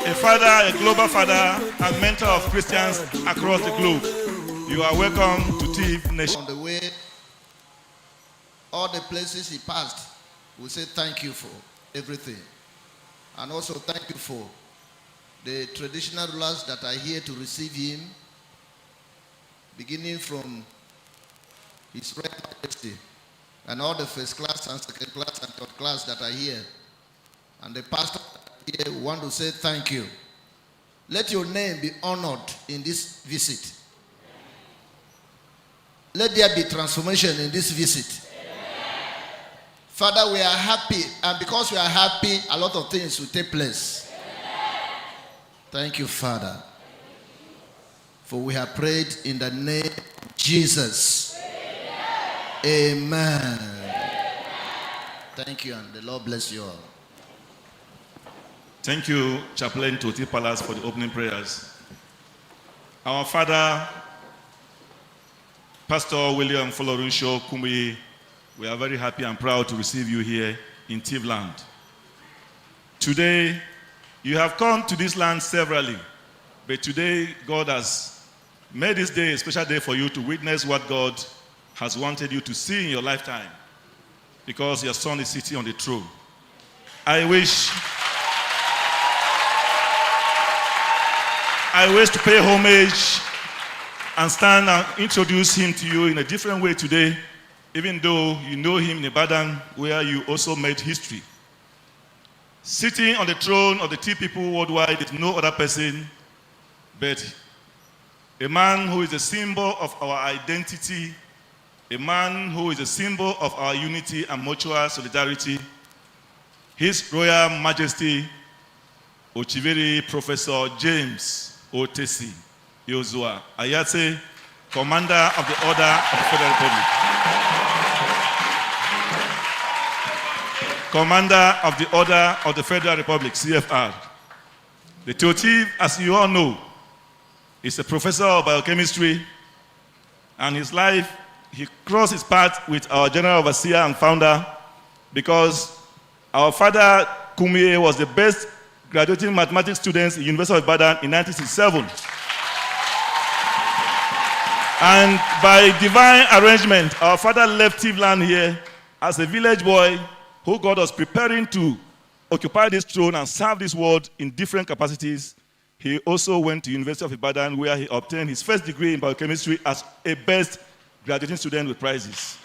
a father, a global father, and mentor of Christians across the globe. You are welcome to Tiv Nation. On the way, all the places he passed, we say thank you for everything. And also thank you for the traditional rulers that are here to receive him, beginning from His Royal Majesty and all the first class and second class and third class that are here. And the pastor here want to say thank you. Let your name be honored in this visit. Let there be transformation in this visit. Father, we are happy, and because we are happy, a lot of things will take place. Thank you, Father, for we have prayed in the name of Jesus. Amen. Thank you, and the Lord bless you all. Thank you, Chaplain Tor Tiv Palace, for the opening prayers. Our Father, Pastor William Folorunsho Kumuyi, we are very happy and proud to receive you here in Tiv land. Today, you have come to this land severally, but today God has made this day a special day for you to witness what God has wanted you to see in your lifetime, because your son is sitting on the throne. I wish to pay homage and stand and introduce him to you in a different way today, even though you know him in Ibadan, where you also made history. Sitting on the throne of the Tiv people worldwide is no other person but a man who is a symbol of our identity, a man who is a symbol of our unity and mutual solidarity, His Royal Majesty Ochiviri Professor James Otesi Yozua Ayate, Commander of the Order of the Federal Republic. Commander of the Order of the Federal Republic, CFR. The Tor Tiv, as you all know, is a professor of biochemistry, and his life, he crossed his path with our general overseer and founder, because our father Kumuyi was the best graduating mathematics student in the University of Ibadan in 1967. And by divine arrangement, our father left Tiv land here as a village boy who God was preparing to occupy this throne and serve this world in different capacities. He also went to University of Ibadan, where he obtained his first degree in biochemistry as a best graduating student with prizes.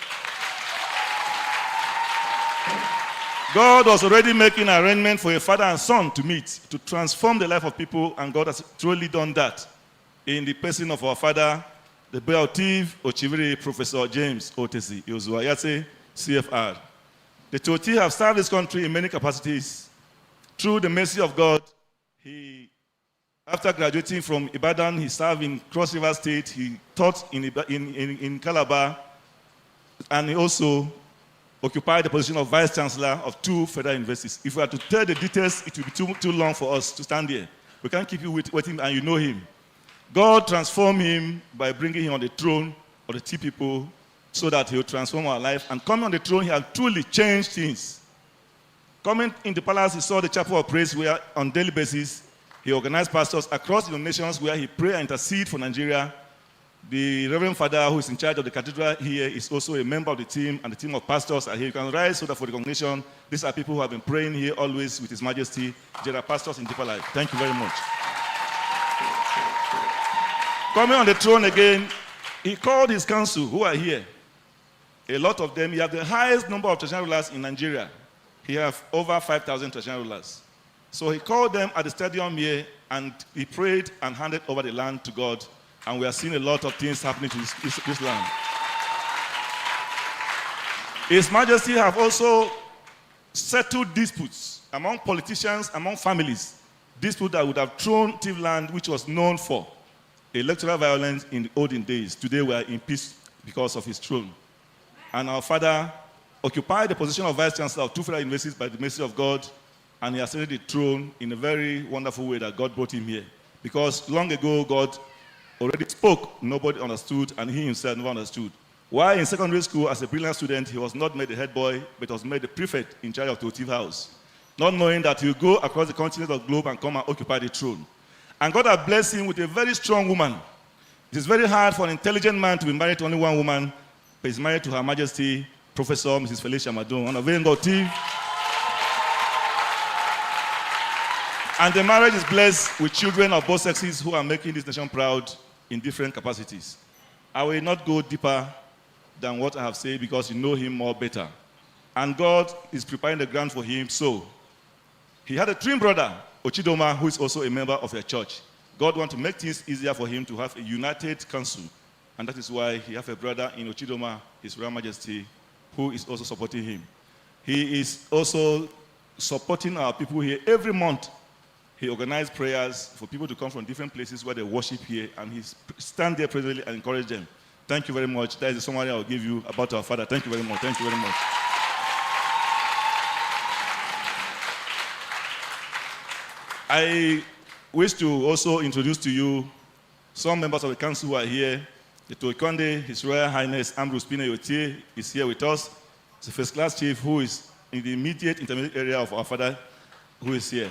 God was already making an arrangement for a father and son to meet, to transform the life of people, and God has truly done that in the person of our father, the W.F Ochiviri Professor James Otesi Yozuayase, CFR. The Tor Tiv have served this country in many capacities. Through the mercy of God, after graduating from Ibadan, he served in Cross River State, he taught in Calabar, and he also occupied the position of Vice Chancellor of 2 federal universities. If we are to tell the details, it will be too long for us to stand here. We can't keep you waiting, and you know him. God transformed him by bringing him on the throne of the Tiv people so that he will transform our life. And coming on the throne, he has truly changed things. Coming in the palace, he saw the chapel of praise where on daily basis, he organized pastors across the nations where he pray and intercede for Nigeria. The Reverend Father who is in charge of the cathedral here is also a member of the team, and the team of pastors are here. You can rise so that for the congregation, these are people who have been praying here always with His Majesty. There are pastors in deeper life. Thank you very much. Coming on the throne again, he called his council who are here. A lot of them. He has the highest number of traditional rulers in Nigeria. He has over 5,000 traditional rulers. So he called them at the stadium here, and he prayed and handed over the land to God. And we are seeing a lot of things happening to this land. His Majesty have also settled disputes among politicians, among families. Disputes that would have thrown Tiv land, which was known for electoral violence in the olden days. Today we are in peace because of his throne. And our father occupied the position of Vice Chancellor of 2 federal universities by the mercy of God, and he ascended the throne in a very wonderful way that God brought him here. Because long ago, God already spoke, nobody understood, and he himself never understood. While in secondary school, as a brilliant student, he was not made the head boy, but was made the prefect in charge of Tor Tiv house. not knowing that he will go across the continent of the globe and come and occupy the throne. And God has blessed him with a very strong woman. It is very hard for an intelligent man to be married to only one woman, but he's married to Her Majesty Professor Mrs. Felicia Madon, one of Tor Tiv. And the marriage is blessed with children of both sexes who are making this nation proud in different capacities. I will not go deeper than what I have said because you know him more better. And God is preparing the ground for him. So he had a twin brother, Ochidoma, who is also a member of a church. God wants to make things easier for him to have a united council. And that is why he has a brother in Ochidoma, His Royal Majesty, who is also supporting him. He is also supporting our people here every month. He organized prayers for people to come from different places where they worship here, and he stands there presently and encourages them. Thank you very much. That is the summary I will give you about our father. Thank you very much. Thank you very much. I wish to also introduce to you some members of the council who are here. The Toikonde, His Royal Highness Ambrose Pine Yotie is here with us. He's a first-class chief who is in the immediate intermediate area of our father who is here.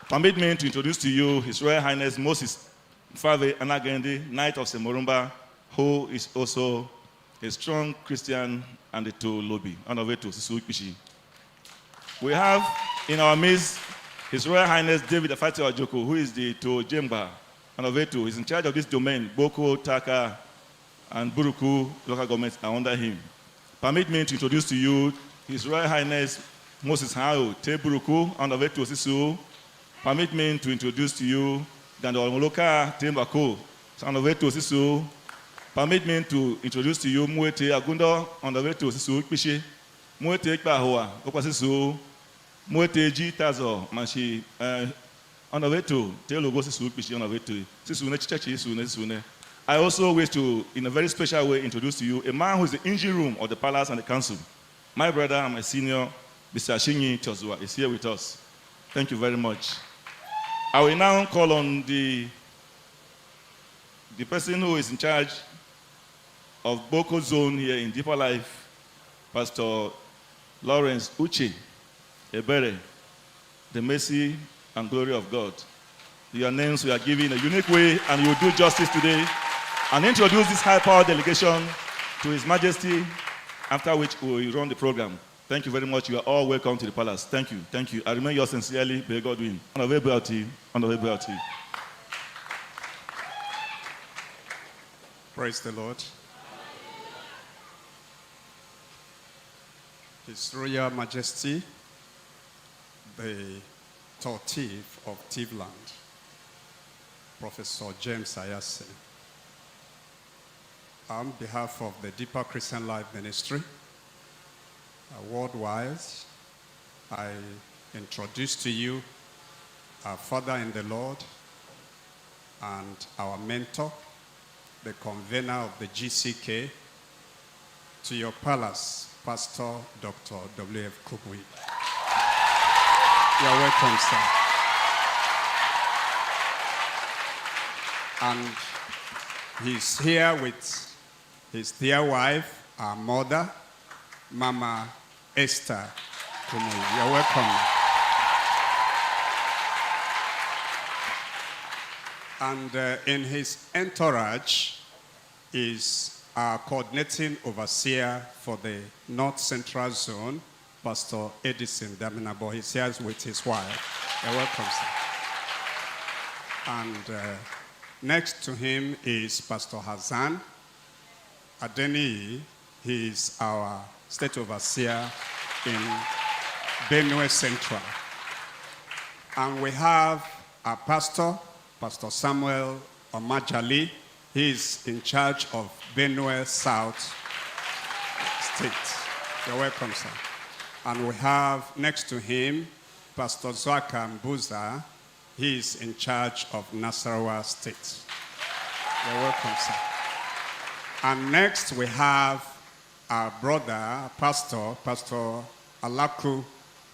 Permit me to introduce to you His Royal Highness Moses Fave Anagende, Knight of Semorumba, who is also a strong Christian and a to lobby. We have in our midst His Royal Highness David Afati Ojoko, who is the to Jemba Anoveto. He's in charge of this domain. Gboko, Tatc, and Buruku local governments are under him. Permit me to introduce to you His Royal Highness Moses Hao Te Buruku Anoveto Sisu. Permit me to introduce to you Gandololoka Tembako Anoveto Sisu. Permit me to introduce to you Muete Agundo Anoveto Sisu Pishi. Muete Ekpahoa Okasisu. Muete G Tazo Mashi Anoveto Telogo Sisu Pishi Anoveto Sisu Nechichi Sune. I also wish to, in a very special way, introduce to you a man who is the engine room of the palace and the council. My brother and my senior, Mr. Shinyi Chozua, is here with us. Thank you very much. I will now call on the person who is in charge of Gboko Zone here in Deeper Life, Pastor Lawrence Uche Ebere, the mercy and glory of God. Your names we are given in a unique way, and you will do justice today and introduce this high-powered delegation to His Majesty, after which we will run the program. Thank you very much. You are all welcome to the palace. Thank you. Thank you. I remain yours sincerely, May God win. Honorable. Praise the Lord. His Royal Majesty, the Tor Tiv of Tivland, Professor James Ayase. On behalf of the Deeper Christian Life Ministry, worldwide, I introduce to you our Father in the Lord and our mentor, the convener of the GCK, to your palace, Pastor Dr. W.F Kumuyi. You're welcome, sir. And he's here with his dear wife, our mother, Mama Esther Kumuyi. You're welcome. And in his entourage is our coordinating overseer for the North Central Zone, Pastor Edison Daminabo. He's here with his wife. You're welcome, sir. And next to him is Pastor Hazan Adeni. He is our state overseer in Benue Central. And we have our pastor, Pastor Samuel Omajali. He is in charge of Benue South State. You're welcome, sir. And we have next to him, Pastor Zwaka Mbuza. He is in charge of Nasarawa State. You're welcome, sir. And next we have our brother, Pastor Alaku.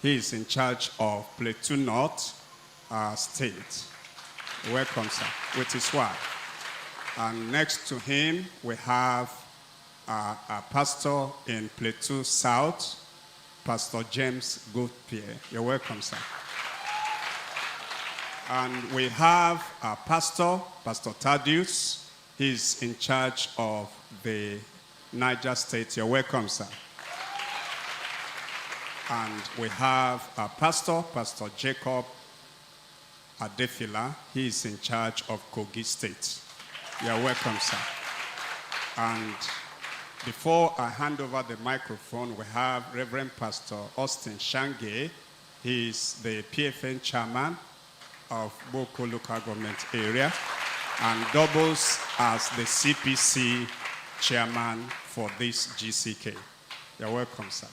He is in charge of Plateau North State. Welcome, sir, with his wife. And next to him, we have a pastor in Plateau South, Pastor James Goodpier. You're welcome, sir. And we have our pastor, Pastor Tatc. He's in charge of the Niger State. You're welcome, sir. And we have our pastor, Pastor Jacob Adefila. He is in charge of Kogi State. You're welcome, sir. And before I hand over the microphone, we have Reverend Pastor Austin Shange. He is the PFN chairman of Gboko local government area and doubles as the CPC chairman for this GCK. You're welcome, sir.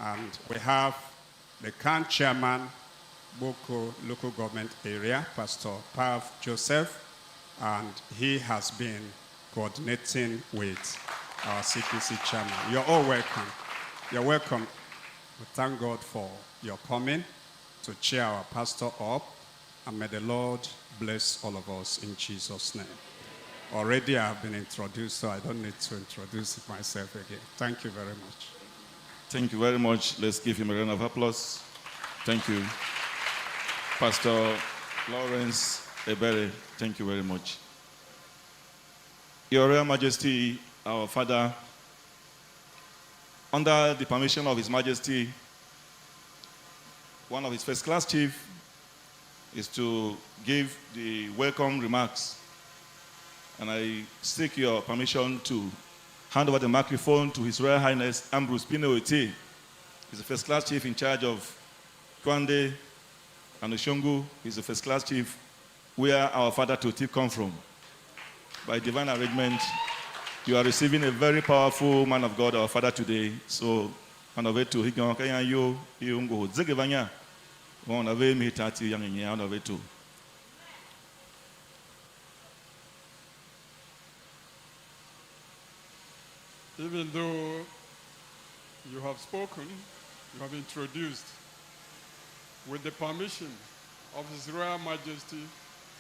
And we have the CAN chairman, Gboko local government area, Pastor Pav Joseph, and he has been coordinating with our CPC chairman. You're all welcome. You're welcome. We thank God for your coming to cheer our pastor up, and may the Lord bless all of us in Jesus' name. Already I have been introduced, so I don't need to introduce myself again. Thank you very much. Thank you very much. Let's give him a round of applause. Thank you. Pastor Lawrence Ebere, thank you very much. Your Royal Majesty, our Father, under the permission of His Majesty, one of his first-class chief is to give the welcome remarks. And I seek your permission to hand over the microphone to His Royal Highness Ambrose Pinoete. He's the first-class chief in charge of Kwande and Oshongu. He's the first-class chief where our father Tor Tiv come from. By divine arrangement, you are receiving a very powerful man of God, our father, today. So, on the way to Higan Kayanyo, Yungo, Zegevanya, on the way, Mitati, Yang, on the way to. Even though you have spoken, you have introduced, with the permission of His Royal Majesty,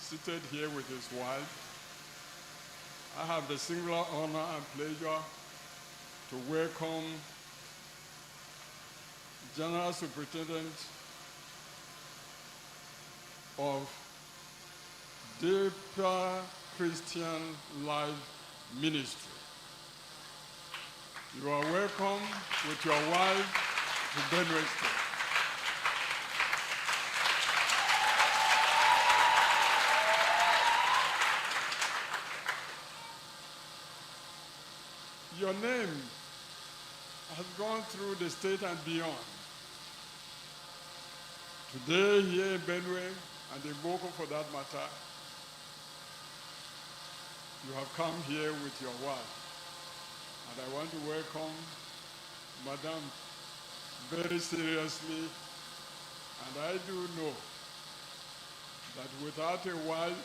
seated here with his wife, I have the singular honor and pleasure to welcome General Superintendent of Deeper Christian Life Ministry. You are welcome with your wife to Benue State. Your name has gone through the state and beyond. Today, here in Benue, and in Gboko for that matter, you have come here with your wife. And I want to welcome Madam very seriously. And I do know that without a wife,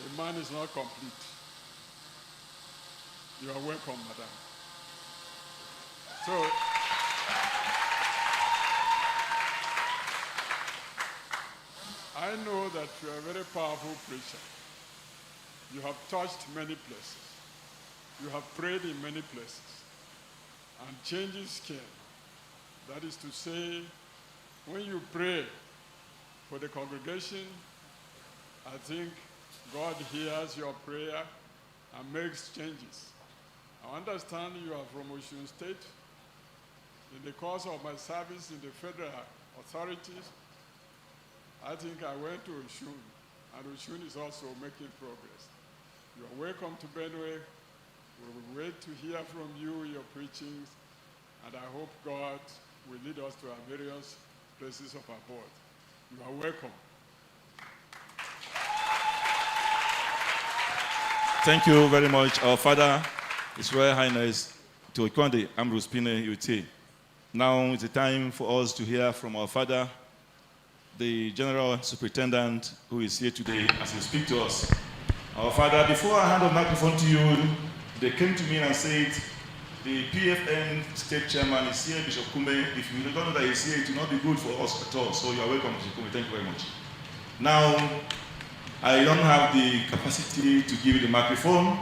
a man is not complete. You are welcome, madam. So, I know that you are a very powerful preacher. You have touched many places. You have prayed in many places. And changes came. That is to say, when you pray for the congregation, I think God hears your prayer and makes changes. I understand you are from Osun State. In the course of my service in the federal authorities, I think I went to Osun, and Osun is also making progress. You are welcome to Benue. We will wait to hear from you, your preachings, and I hope God will lead us to our various places of abode. You are welcome. Thank you very much, our father, His Royal Highness Tor Tiv Ambrose Pinoete. Now is the time for us to hear from our father, the General Superintendent, who is here today as he speaks to us. Our father, before I hand the microphone to you, they came to me and said, the PFN State Chairman is here, Bishop Kumuyi. If you don't know that he's here, it will not be good for us at all. So you are welcome, Bishop Kumuyi. Thank you very much. Now, I don't have the capacity to give you the microphone.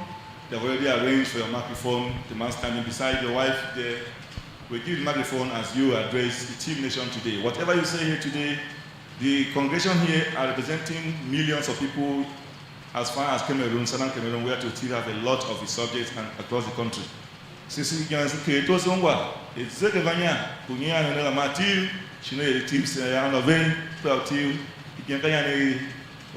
They've already arranged for your microphone. The man standing beside your wife there. will give the microphone as you address the Tiv Nation today. Whatever you say here today, the congregation here are representing millions of people as far as Cameroon, Southern Cameroon, where to Tiv have a lot of its subjects and across the country. Sisi gansi keto zongwa, ezeke vanya, kunya na nela matiu, shine Tiv se ya no ven, to Tiv, ikianka ne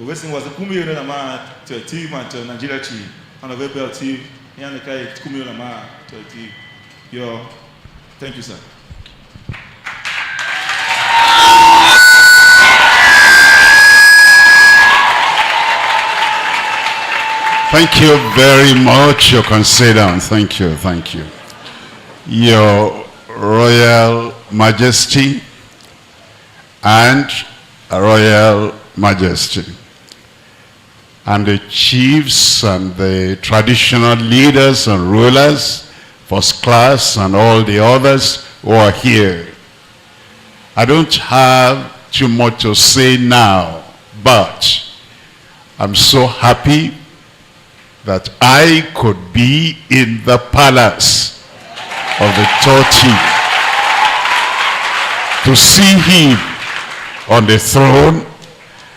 Ovesi was a Kumuyi na ma to Tiv and to Nigeria chi, and of Vel Tiv, yana kai Kumuyi na ma to Tiv. Yo, thank you, sir. Thank you very much. You can sit down. Thank you, thank you. Your Royal Majesty and Royal Majesty, and the chiefs and the traditional leaders and rulers, first class and all the others who are here. I don't have too much to say now, but I'm so happy that I could be in the palace of the Tor Tiv to see him on the throne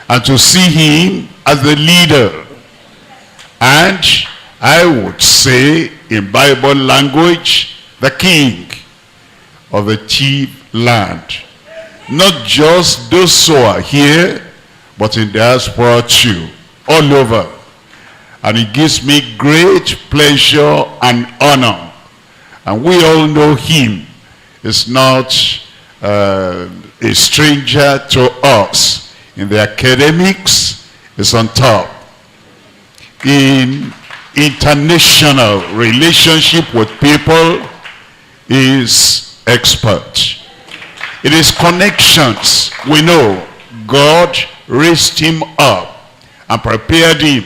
and to see him as the leader. And I would say in Bible language, the king of the Tiv land. Not just those who are here, but in diaspora too, all over. And it gives me great pleasure and honor. And we all know him. He's not a stranger to us. In the academics, he's on top. In international relationship with people, he's expert. It is connections. We know God raised him up and prepared him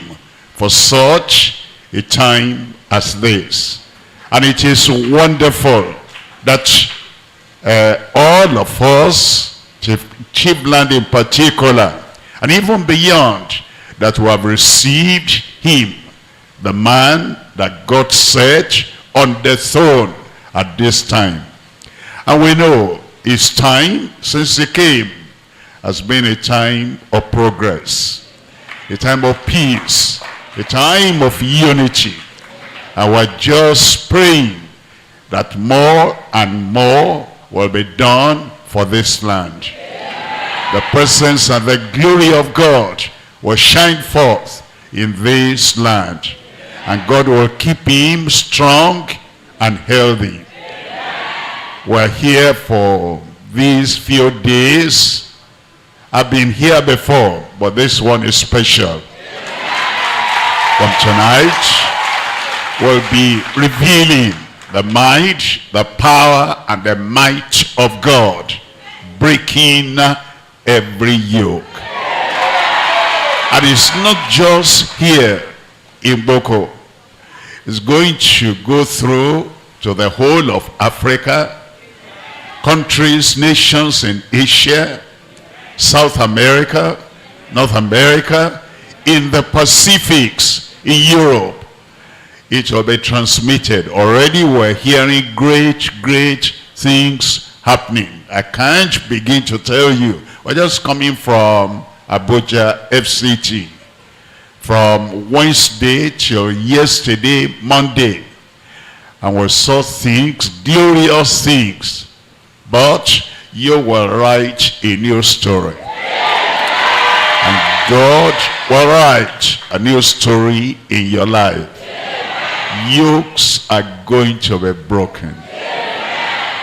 for such a time as this. And it is wonderful that all of us, Chivland in particular, and even beyond, that we have received him, the man that God set on the throne at this time. And we know his time since he came has been a time of progress, a time of peace, a time of unity. And we're just praying that more and more will be done for this land. The presence and the glory of God will shine forth in this land. And God will keep him strong and healthy. We're here for these few days. I've been here before, but this one is special. From tonight, we'll be revealing the might, the power, and the might of God, breaking every yoke. And it's not just here in Gboko. It's going to go through to the whole of Africa, countries, nations in Asia, South America, North America, in the Pacifics, in Europe. It will be transmitted. Already we're hearing great things happening. I can't begin to tell you. We're just coming from Abuja FCT. From Wednesday till yesterday, Monday. And we saw things, glorious things. But you will write a new story. And God will write a new story in your life. Yokes are going to be broken.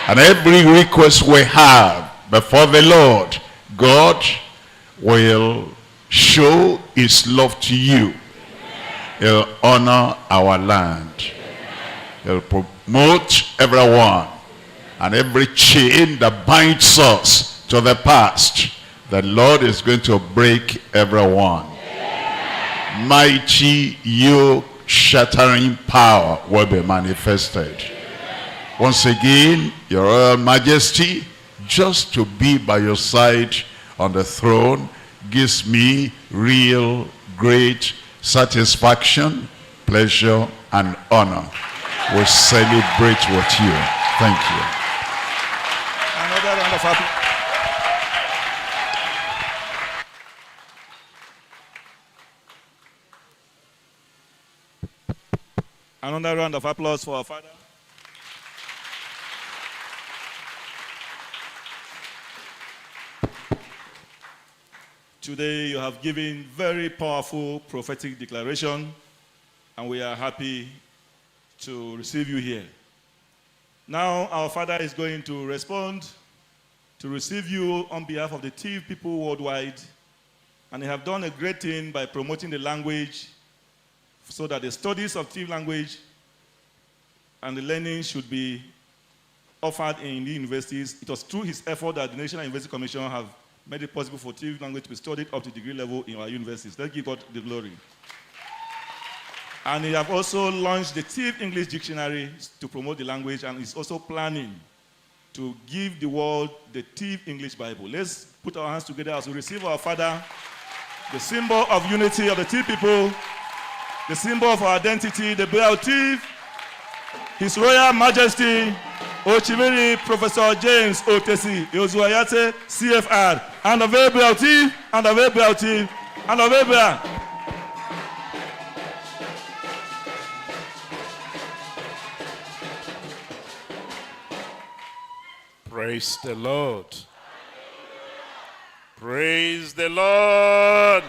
And every request we have before the Lord, God will show his love to you. He'll honor our land. He'll promote everyone. And every chain that binds us to the past, the Lord is going to break everyone. Mighty yoke shattering power will be manifested. Once again, your Royal Majesty, just to be by your side on the throne gives me real great satisfaction, pleasure, and honor. We celebrate with you. Thank you. Another round of applause. Another round of applause for our father. Today you have given very powerful prophetic declaration, and we are happy to receive you here. Now our father is going to respond to receive you on behalf of the Tiv people worldwide, and they have done a great thing by promoting the language so that the studies of Tiv language and the learning should be offered in the universities. It was through his effort that the National University Commission have made it possible for Tiv language to be studied up to degree level in our universities. Let's give God the glory. And he have also launched the Tiv English Dictionary to promote the language, and is also planning to give the world the Tiv English Bible. Let's put our hands together as we receive our father, the symbol of unity of the Tiv people, the symbol of our identity, the W.F His Royal Majesty Ochimiri Professor James Otesi Yozuayate CFR, and of W.F and of W.F and of W.F. Praise the Lord. Praise the Lord.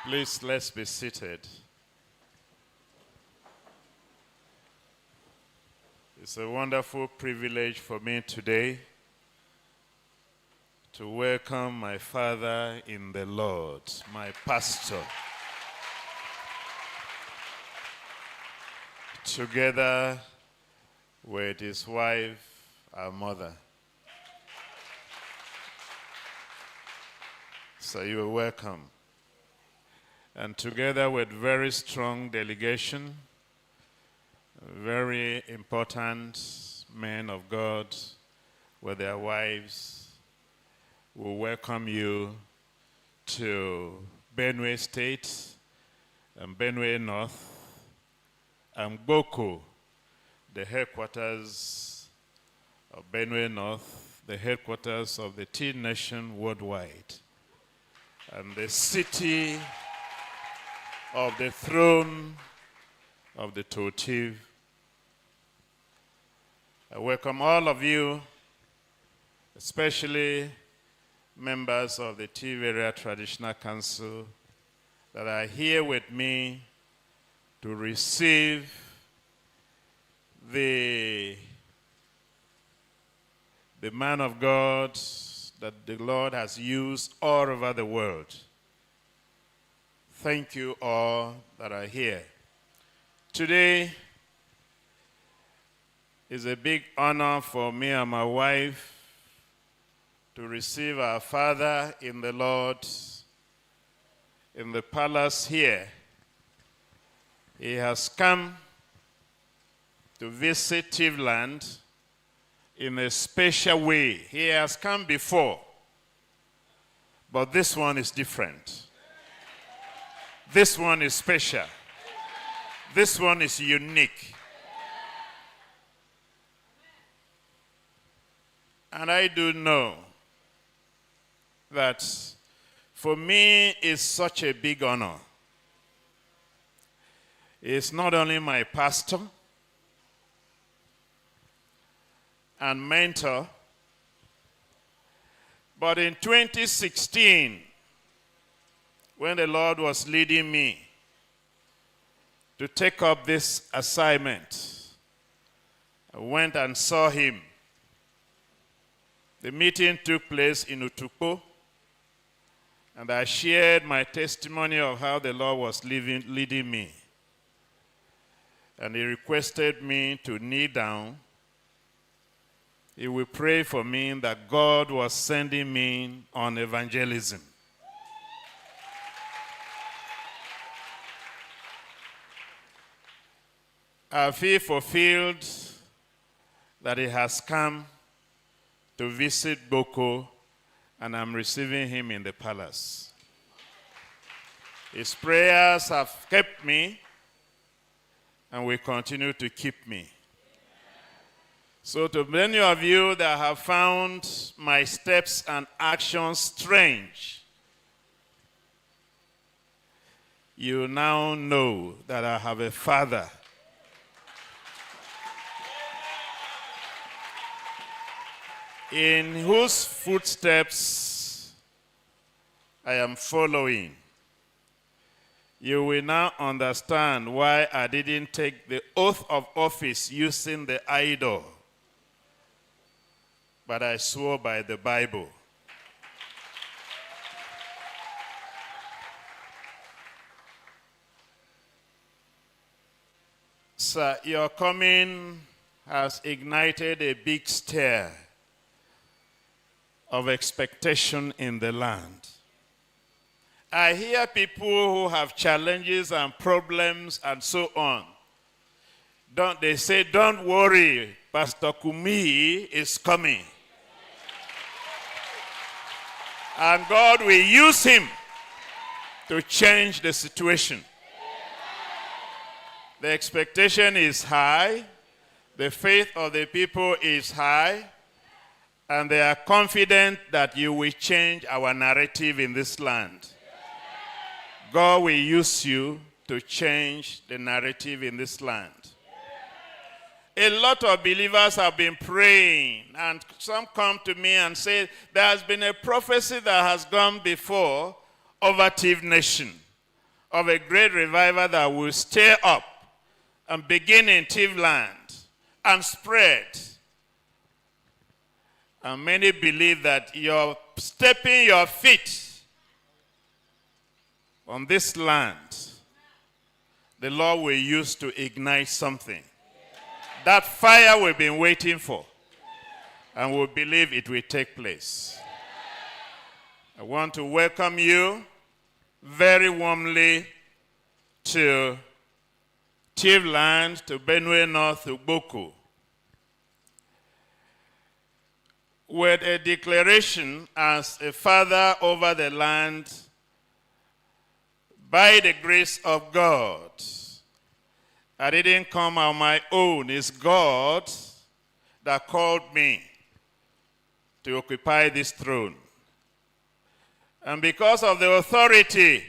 Please, let's be seated. It's a wonderful privilege for me today to welcome my father in the Lord, my pastor, together with his wife, our mother. So you are welcome. And together with very strong delegation, very important men of God with their wives, we welcome you to Benue State and Benue North and Gboko, the headquarters of Benue North, the headquarters of the Tea Nation worldwide, and the city of the throne of the Tor Tiv. I welcome all of you, especially members of the Tiv Area Traditional Council that are here with me to receive the man of God that the Lord has used all over the world. Thank you all that are here. Today is a big honor for me and my wife to receive our father in the Lord in the palace here. He has come to visit Tivland in a special way. He has come before, but this one is different. This one is special. This one is unique. And I do know that for me it's such a big honor. It's not only my pastor and mentor, but in 2016, when the Lord was leading me to take up this assignment, I went and saw him. The meeting took place in Utukpo, and I shared my testimony of how the Lord was leading me. And he requested me to kneel down. He will pray for me that God was sending me on evangelism. I feel fulfilled that he has come to visit Gboko, and I'm receiving him in the palace. His prayers have kept me and will continue to keep me. So to many of you that have found my steps and actions strange, you now know that I have a Father in whose footsteps I am following. You will now understand why I didn't take the oath of office using the idol, but I swore by the Bible. Sir, your coming has ignited a big stir of expectation in the land. I hear people who have challenges and problems and so on. They say, don't worry, Pastor Kumuyi is coming. And God will use him to change the situation. The expectation is high, the faith of the people is high, and they are confident that you will change our narrative in this land. God will use you to change the narrative in this land. A lot of believers have been praying, and some come to me and say, there has been a prophecy that has gone before over Tiv Nation, of a great revival that will stir up and begin in Tiv land and spread. And many believe that you're stepping your feet on this land, the Lord will use to ignite something. That fire we've been waiting for, and we believe it will take place. I want to welcome you very warmly to Tiv land, to Benue North, to Gboko, with a declaration as a father over the land. By the grace of God, I didn't come on my own. It's God that called me to occupy this throne. And because of the authority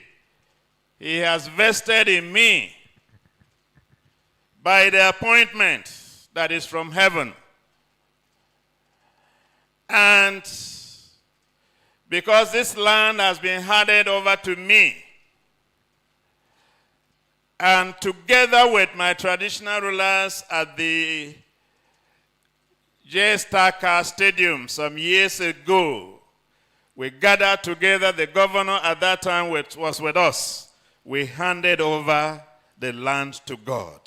he has vested in me by the appointment that is from heaven, and because this land has been handed over to me, and together with my traditional rulers at the Tatc Stadium some years ago, we gathered together. The governor at that time was with us. We handed over the land to God.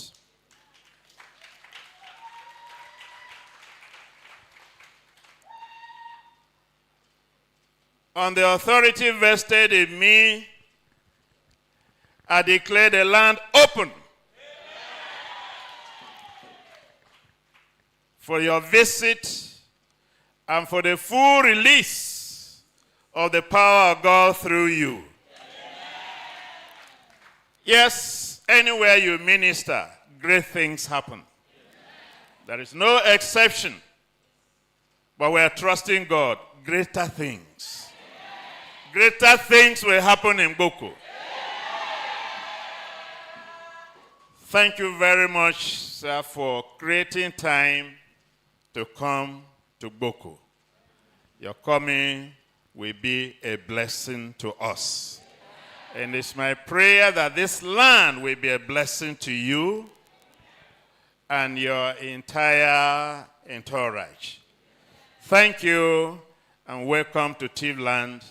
On the authority vested in me, I declare the land open for your visit and for the full release of the power of God through you. Yes, anywhere you minister, great things happen. There is no exception, but we are trusting God. Greater things. Greater things will happen in Gboko. Thank you very much, sir, for creating time to come to Gboko. Your coming will be a blessing to us. And it's my prayer that this land will be a blessing to you and your entire entourage. Thank you, and welcome to Tiv land,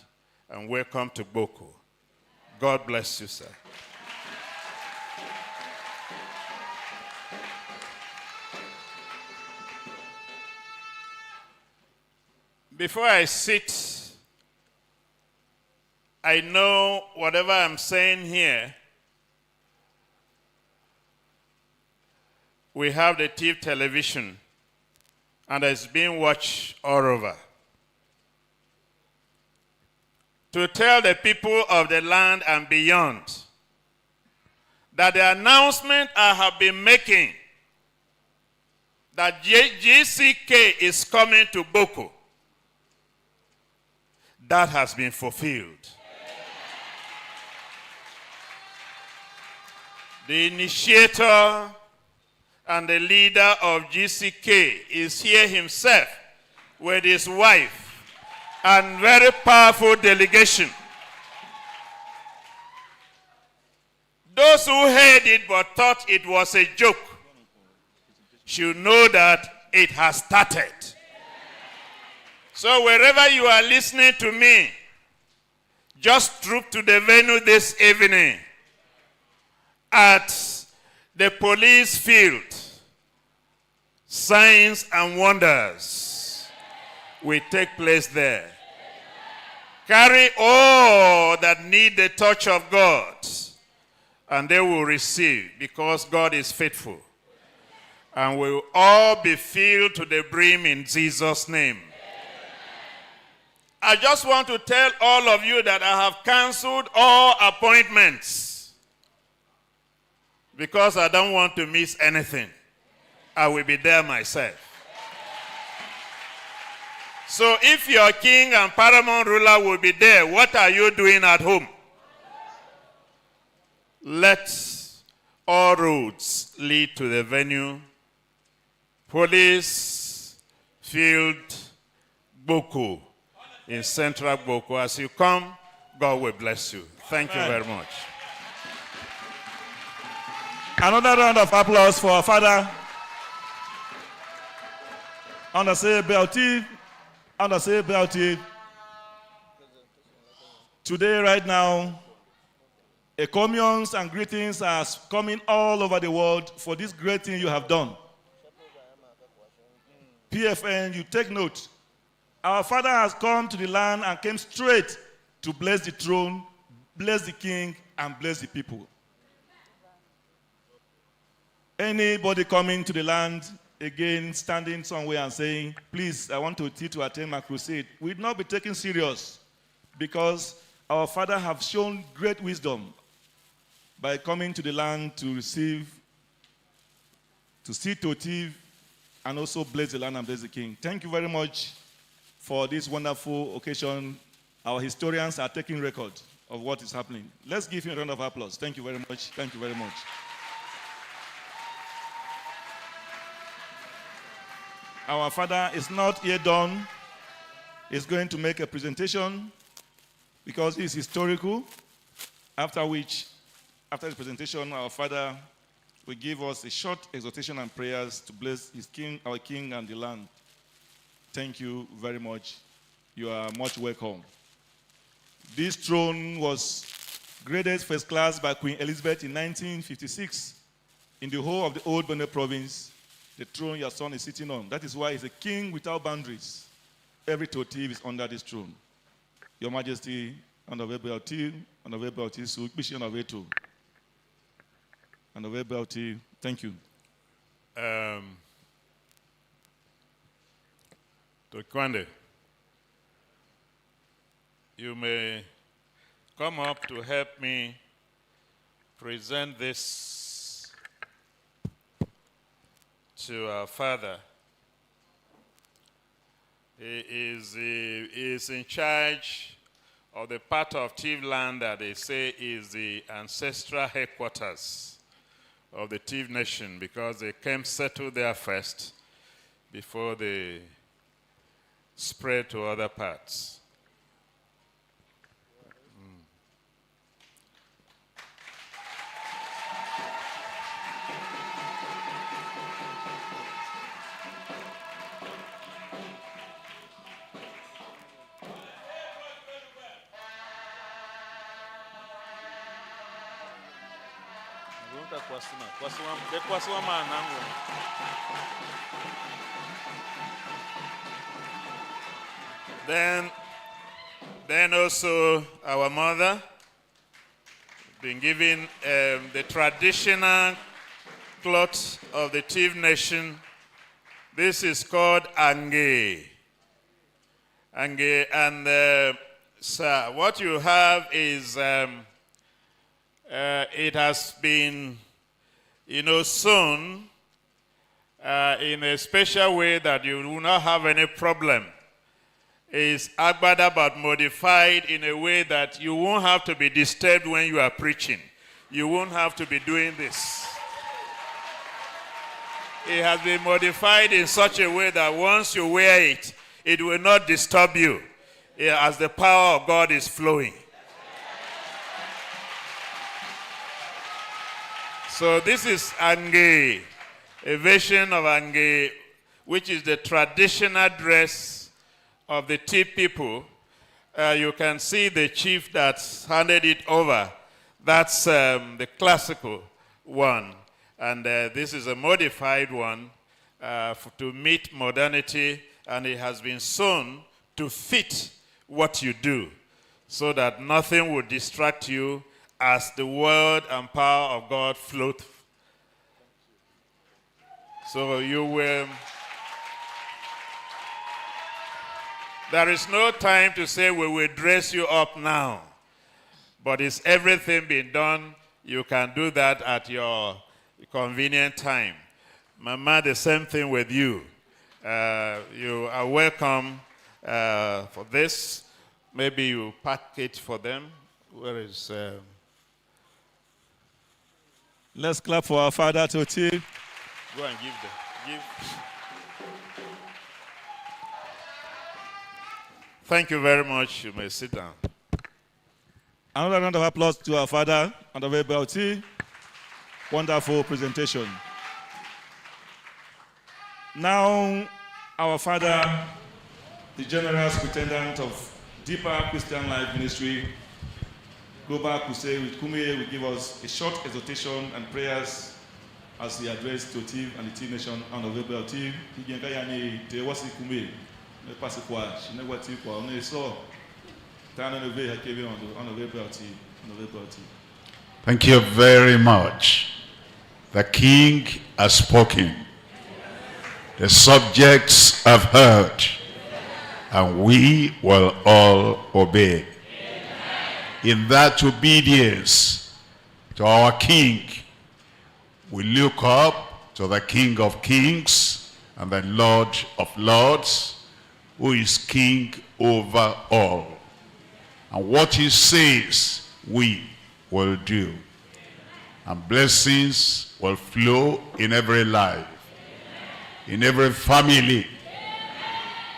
and welcome to Gboko. God bless you, sir. Before I sit, I know whatever I'm saying here, we have the Tiv television, and it's being watched all over. To tell the people of the land and beyond that the announcement I have been making, that GCK is coming to Gboko. That has been fulfilled. The initiator and the leader of GCK is here himself with his wife and very powerful delegation. Those who heard it but thought it was a joke should know that it has started. So wherever you are listening to me, just troop to the venue this evening at the police field. Signs and wonders will take place there. Carry all that need the touch of God, and they will receive, because God is faithful. And we will all be filled to the brim in Jesus' name. I just want to tell all of you that I have canceled all appointments because I don't want to miss anything. I will be there myself. So if your king and paramount ruler will be there, what are you doing at home? Let all roads lead to the venue. Police Field Gboko in Central Gboko. As you come, God will bless you. Thank you very much. Another round of applause for our father. Tor Tiv. Today, right now, communions and greetings are coming all over the world for this great thing you have done. PFN, you take note. Our father has come to the land and came straight to bless the throne, bless the king, and bless the people. Anybody coming to the land, again, standing somewhere and saying, please, I want to attend my crusade, will not be taken serious, because our father have shown great wisdom by coming to the land to see Tor Tiv, and also bless the land and bless the king. Thank you very much for this wonderful occasion. Our historians are taking record of what is happening. Let's give him a round of applause. Thank you very much. Thank you very much. Our father is not yet done. He's going to make a presentation because it's historical, after the presentation, our father will give us a short exhortation and prayers to bless his king, our king, and the land. Thank you very much. You are much welcome. This throne was graded first class by Queen Elizabeth in 1956 in the whole of the old Benin province. The throne your son is sitting on. That is why he's a king without boundaries. Every Tor Tiv is under this throne. Your Majesty, and Tor Tiv, and Tor Tiv, so Bishop of Eto. And Tor Tiv, thank you. Tokwande, you may come up to help me present this to our father. He is in charge of the part of Tiv land that they say is the ancestral headquarters of the Tiv nation, because they came settled there first before they spread to other parts. Then also our mother been given the traditional cloth of the Tiv nation. This is called Ange. And sir, what you have is it has been, sewn in a special way that you will not have any problem. Is agbada but modified in a way that you won't have to be disturbed when you are preaching. You won't have to be doing this. It has been modified in such a way that once you wear it, it will not disturb you as the power of God is flowing. So this is Ange, a version of Ange, which is the traditional dress of the Tiv people. You can see the chief that's handed it over. That's the classical one. And this is a modified one to meet modernity, and it has been sewn to fit what you do so that nothing will distract you as the word and power of God float. So you will... There is no time to say we will dress you up now. But is everything being done? You can do that at your convenient time. Mama, the same thing with you. You are welcome for this. Maybe you pack it for them. Where is... Let's clap for our father, Tor Tiv. Go and give them. Give. Thank you very much. You may sit down. Another round of applause to our father, W.F. Wonderful presentation. Now, our father, the General Superintendent of Deeper Christian Life Ministry, Global Crusade with Kumuyi, will give us a short exhortation and prayers as he addressed Tor Tiv and the Tiv Nation and the Tor Tiv. Thank you very much. The King has spoken. The subjects have heard. And we will all obey. In that obedience to our King, we look up to the King of Kings and the Lord of Lords, who is King over all. And what he says, we will do. And blessings will flow in every life, in every family,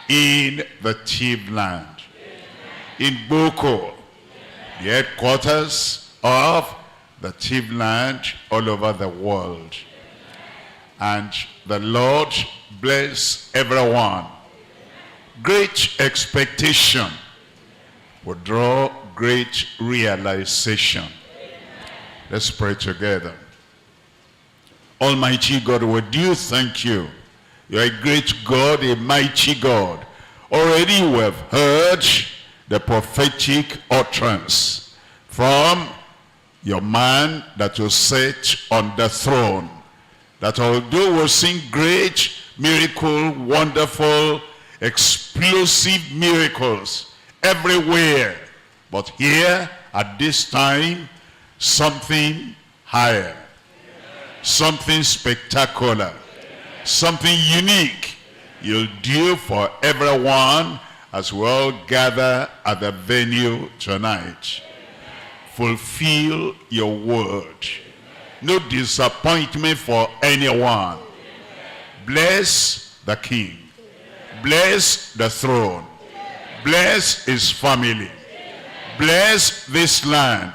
in the Tiv land, in Gboko, the headquarters of the Tiv land all over the world. And the Lord bless everyone. Great expectation will draw great realization. Let's pray together. Almighty God, we do thank you. You're a great God, a mighty God. Already we have heard the prophetic utterance from your man that will sit on the throne. That although we'll sing great, miracle, wonderful, explosive miracles everywhere, but here at this time, something higher, something spectacular, something unique you'll do for everyone as we all gather at the venue tonight. Fulfill your word. No disappointment for anyone. Bless the King. Bless the throne. Bless his family. Bless this land.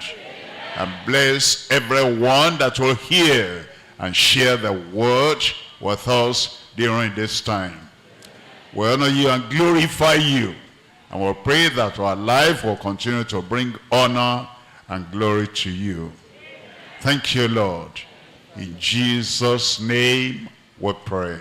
And bless everyone that will hear and share the word with us during this time. We honor you and glorify you. And we'll pray that our life will continue to bring honor and glory to you. Thank you, Lord. In Jesus' name we pray.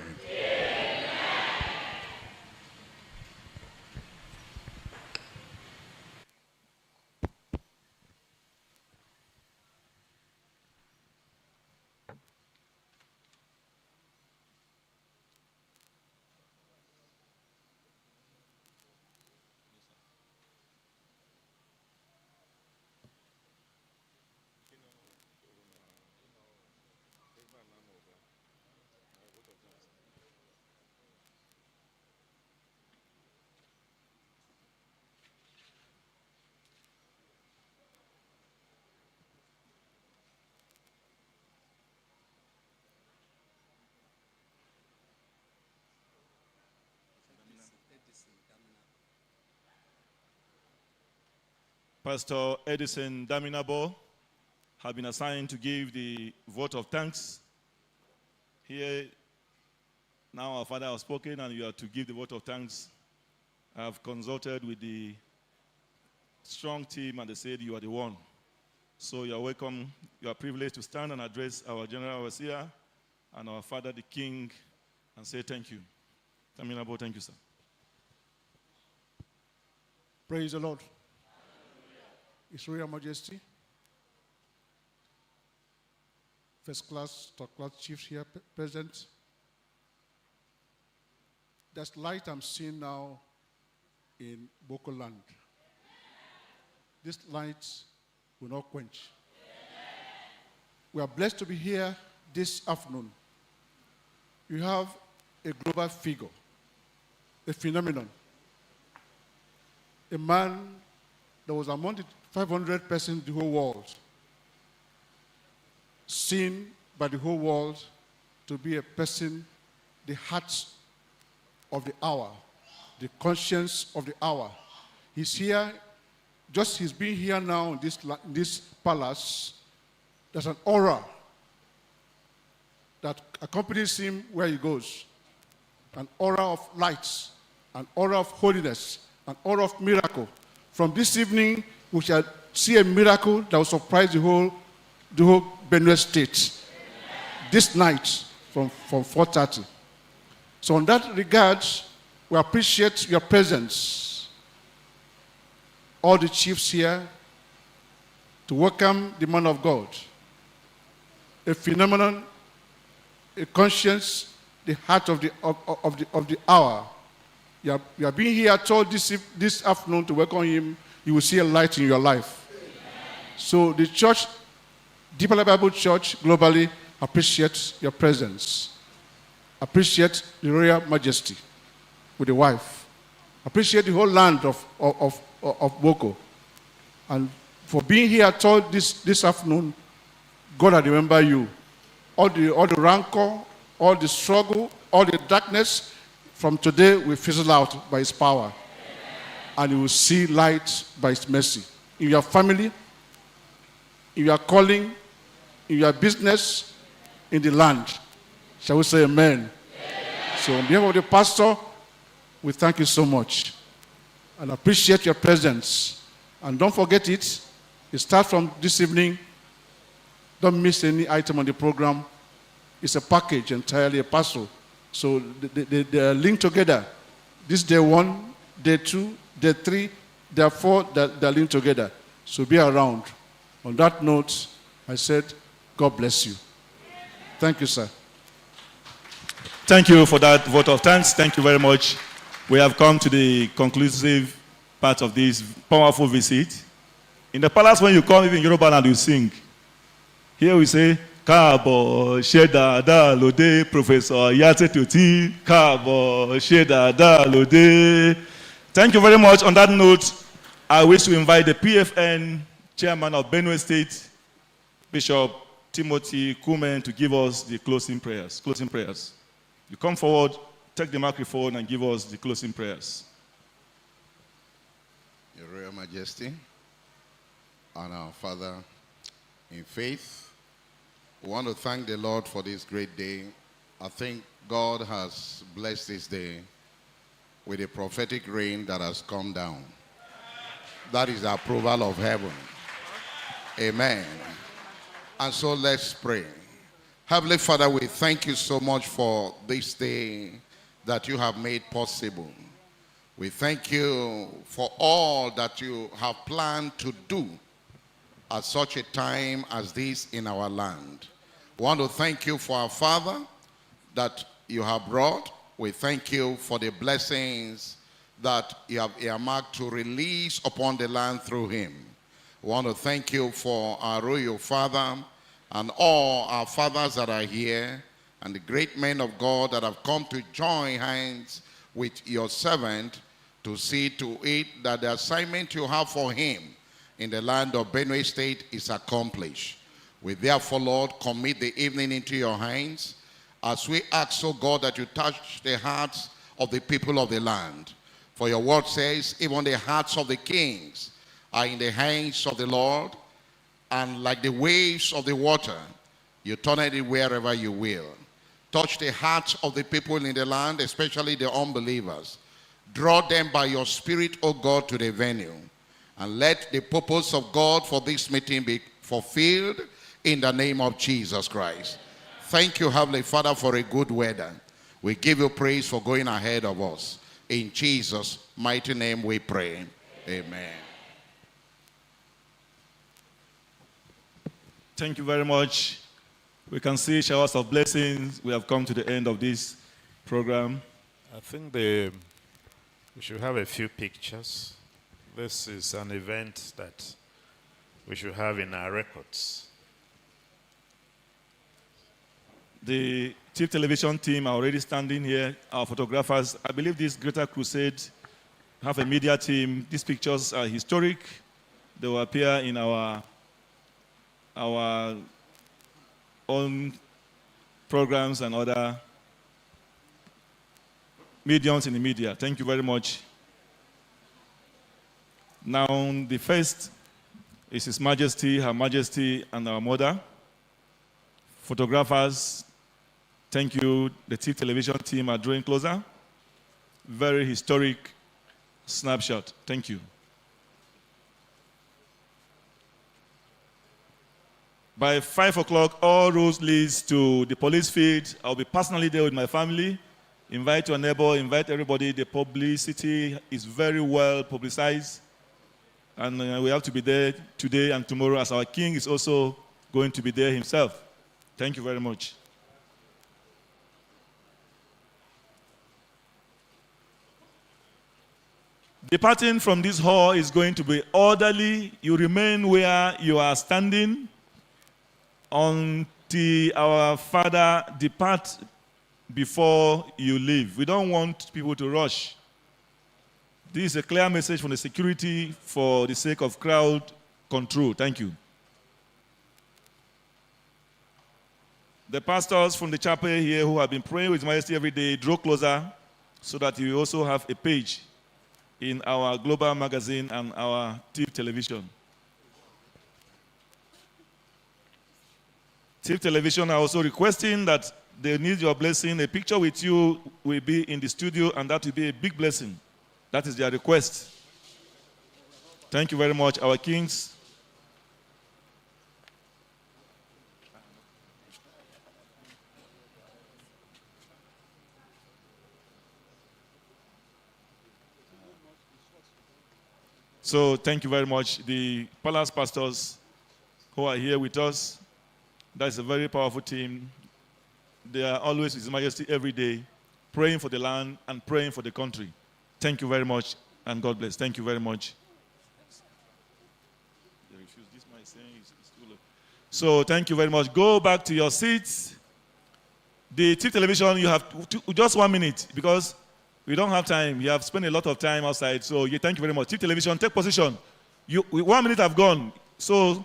Pastor Edison Daminabo have been assigned to give the vote of thanks. Here, now our Father has spoken and you are to give the vote of thanks. I have consulted with the strong team and they said you are the one. So you are welcome, you are privileged to stand and address our General Overseer and our Father the King and say thank you. Daminabo, thank you, sir. Praise the Lord. His Royal Majesty, first class, third class chiefs here present. There's light I'm seeing now in Gboko land. This light will not quench. We are blessed to be here this afternoon. You have a global figure, a phenomenon, a man that was among the 500 persons in the whole world, seen by the whole world to be a person, the heart of the hour, the conscience of the hour. He's here, just he's being here now in this palace. There's an aura that accompanies him where he goes. An aura of light, an aura of holiness, an aura of miracle. From this evening, we shall see a miracle that will surprise the whole Benue State. This night from 4:30. So in that regard, we appreciate your presence. All the chiefs here to welcome the man of God. A phenomenon, a conscience, the heart of the hour. You are being here told this afternoon to welcome him. You will see a light in your life. Amen. So the church, Deeper Life Bible Church, globally appreciates your presence. Appreciate the Royal Majesty with the wife. Appreciate the whole land of Gboko. And for being here told this afternoon, God will remember you. All the rancor, all the struggle, all the darkness, from today will fizzle out by his power. Amen. And you will see light by his mercy. In your family, in your calling, in your business, in the land. Shall we say amen? Amen. So on behalf of the pastor, we thank you so much. And appreciate your presence. And don't forget it. It starts from this evening. Don't miss any item on the program. It's a package entirely, a parcel. So they are linked together. This day 1, day 2, day 3, day 4, they're linked together. So be around. On that note, I said, God bless you. Thank you, sir. Thank you for that vote of thanks. Thank you very much. We have come to the conclusive part of this powerful visit. In the palace, when you come, even in Yoruba land, you sing. Here we say, Káàbọ̀ ṣe dáadáa lóde, Professor Yatetoti. Káàbọ̀ ṣe dáadáa lóde. Thank you very much. On that note, I wish to invite the PFN chairman of Benue State, Bishop Timothy Kumuyi, to give us the closing prayers. You come forward, take the microphone, and give us the closing prayers. Your Royal Majesty and our Father in faith, we want to thank the Lord for this great day. I think God has blessed this day with a prophetic rain that has come down. That is the approval of heaven. Amen. And so let's pray. Heavenly Father, we thank you so much for this day that you have made possible. We thank you for all that you have planned to do at such a time as this in our land. We want to thank you for our Father that you have brought. We thank you for the blessings that you have earmarked to release upon the land through him. We want to thank you for our royal father and all our fathers that are here and the great men of God that have come to join hands with your servant to see to it that the assignment you have for him in the land of Benue State is accomplished. We therefore, Lord, commit the evening into your hands as we ask, oh God, that you touch the hearts of the people of the land. For your word says, even the hearts of the kings are in the hands of the Lord, and like the waves of the water, you turn it wherever you will. Touch the hearts of the people in the land, especially the unbelievers. Draw them by your Spirit, O God, to the venue. And let the purpose of God for this meeting be fulfilled in the name of Jesus Christ. Thank you, Heavenly Father, for a good weather. We give you praise for going ahead of us. In Jesus' mighty name we pray. Amen. Thank you very much. We can see showers of blessings. We have come to the end of this program. I think we should have a few pictures. This is an event that we should have in our records. The Chief Television team are already standing here, our photographers. I believe this Greater Crusade have a media team. These pictures are historic. They will appear in our own programs and other mediums in the media. Thank you very much. Now, the first is His Majesty, Her Majesty, and our mother. Photographers, thank you. The Chief Television team are drawing closer. Very historic snapshot. Thank you. By 5 o'clock, all roads leads to the police field. I'll be personally there with my family. Invite your neighbor, invite everybody. The publicity is very well publicized. And we have to be there today and tomorrow, as our king is also going to be there himself. Thank you very much. Departing from this hall is going to be orderly. You remain where you are standing until our Father depart before you leave. We don't want people to rush. This is a clear message from the security for the sake of crowd control. Thank you. The pastors from the chapel here who have been praying with His Majesty every day, draw closer so that you also have a page in our global magazine and our TIP television. TIP television are also requesting that they need your blessing. A picture with you will be in the studio, and that will be a big blessing. That is their request. Thank you very much, our kings. So thank you very much. The palace pastors who are here with us, that's a very powerful team. They are always with His Majesty every day, praying for the land and praying for the country. Thank you very much, and God bless. Thank you very much. They refuse this, my saying it's too low. So thank you very much. Go back to your seats. The Chief Television, you have just 1 minute because we don't have time. You have spent a lot of time outside. So thank you very much. Chief Television, take position. 1 minute have gone. So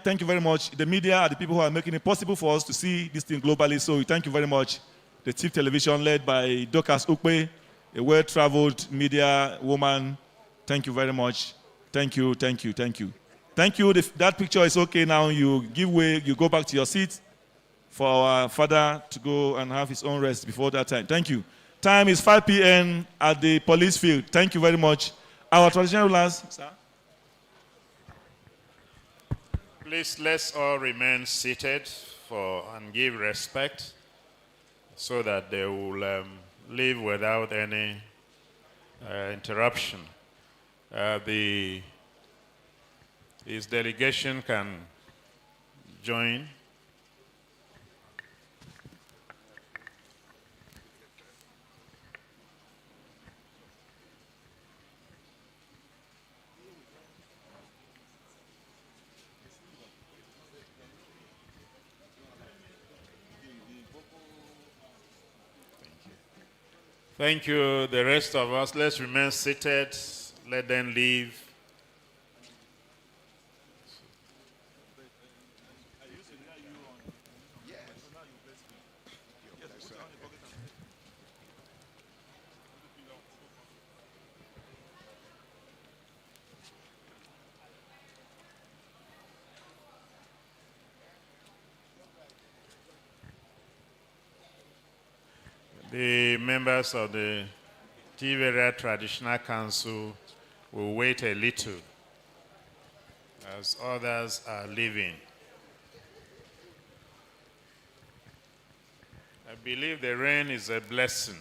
thank you very much. The media are the people who are making it possible for us to see this thing globally. So thank you very much. The Chief Television led by Dorcas Ukwe, a well-traveled media woman. Thank you very much. Thank you, thank you, thank you. Thank you. That picture is okay now. You give way, you go back to your seat for our father to go and have his own rest before that time. Thank you. Time is 5 p.m. at the police field. Thank you very much. Our traditional rulers, sir. Please, let's all remain seated and give respect so that they will leave without any interruption. His delegation can join. Thank you. The rest of us, let's remain seated. Let them leave. The members of the Tiv Area Traditional Council will wait a little as others are leaving. I believe the rain is a blessing.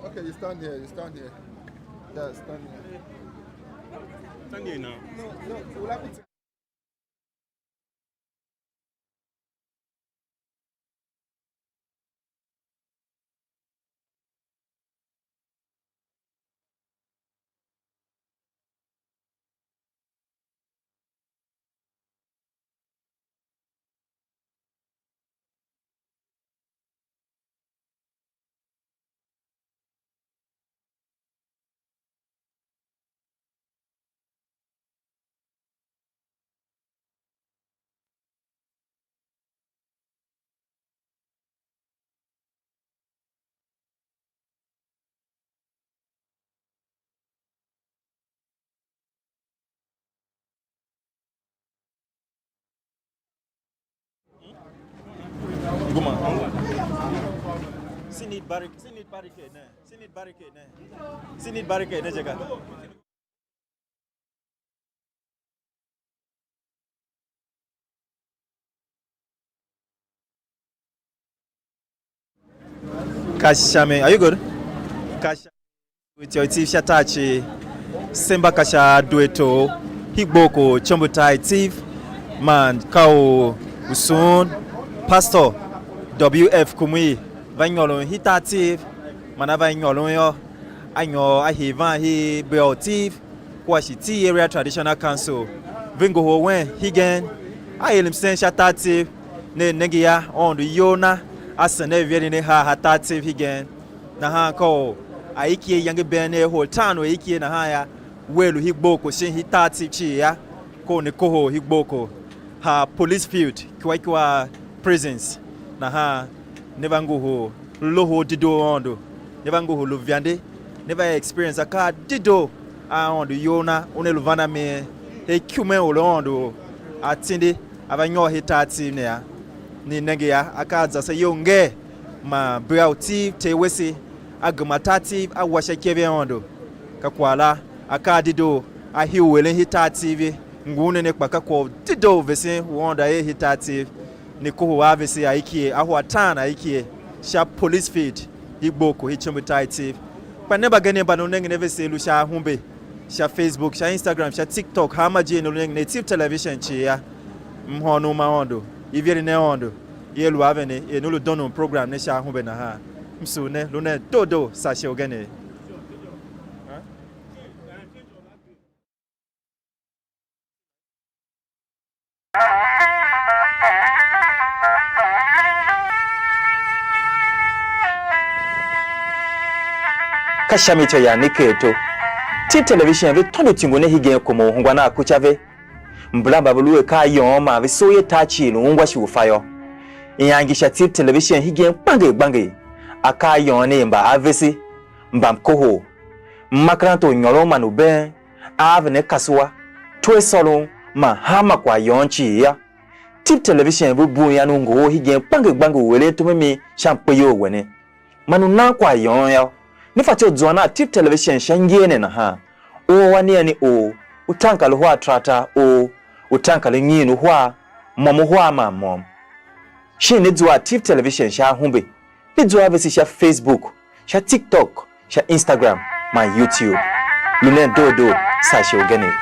Okay, you stand here. You stand here. Yeah, stand here. Stand here now. No, we'll have it. See need barricade, Jaga. Kashame, are you good? Kashame with your Tiv Tatc, Semba Kasha Dueto, Gboko, Chombutai Tiv, man, Kao, Usun, Pastor W.F Kumuyi, Vanyolon Hitativ, Manava Yolon, Anyo Ahivan, he Bel Tiv, Kwashi Tiv Area Traditional Council, Vingo Wen, Higen, I am saying Shatativ, Ne Negia, on the Yona, Asane Viene Ha Hatativ Higen, Naha Ko, Aiki Young Bene, whole town, Aiki and Haya, Welu Gboko, Shin Hitativ Chia, Ko Nekoho Gboko, ha police field, Kwaikwa prisons. Naha never go ho loho dido ondo never go ho luviande never experience a car dido on the yona one luvana me he kume olondo atinde abanyo hitati ne ni negia akaza se yonge ma beauty te wesi agmatati awasha kebe ondo kakwala akadido ahiwele hitati ngune ne kpakako dido vese wonda e hitati Niko Avisi Aiki, Ahuatan Aiki, Sharp Police Feed, Gboko, Chombutai Tiv. But never get never no never say Lucia Humbe, Sha Facebook, Sha Instagram, Sha TikTok, Hamaji no native television chia. Mhono Maondo, Iviri Neondo, ye lu avene ye no lu dono program ne sha humbe na ha msu ne lu ne dodo sa she ogene kashamito ya niketo ti television ve tondo timbone hige komo hungwa na kuchave mblamba buluwe ka yoma ve soye tachi lu ngwa shi ufayo inyangisha ti television hige bange aka yone mba avesi mbam koho makranto nyoro manu ben avene kaswa twe solo ma hama kwa yonchi ya tip television bu bu ya ngo hige bange wele to memi champe yo wene manu na kwa yon ya ni fatio dzwana tip television shangene na ha o wani ani o utanka lo hwa trata o utanka le nyinu hwa momo hwa ma mom shi ni dzwa tip television sha humbe ni dzwa vesi sha Facebook sha TikTok sha Instagram ma YouTube lune dodo sa shi ogene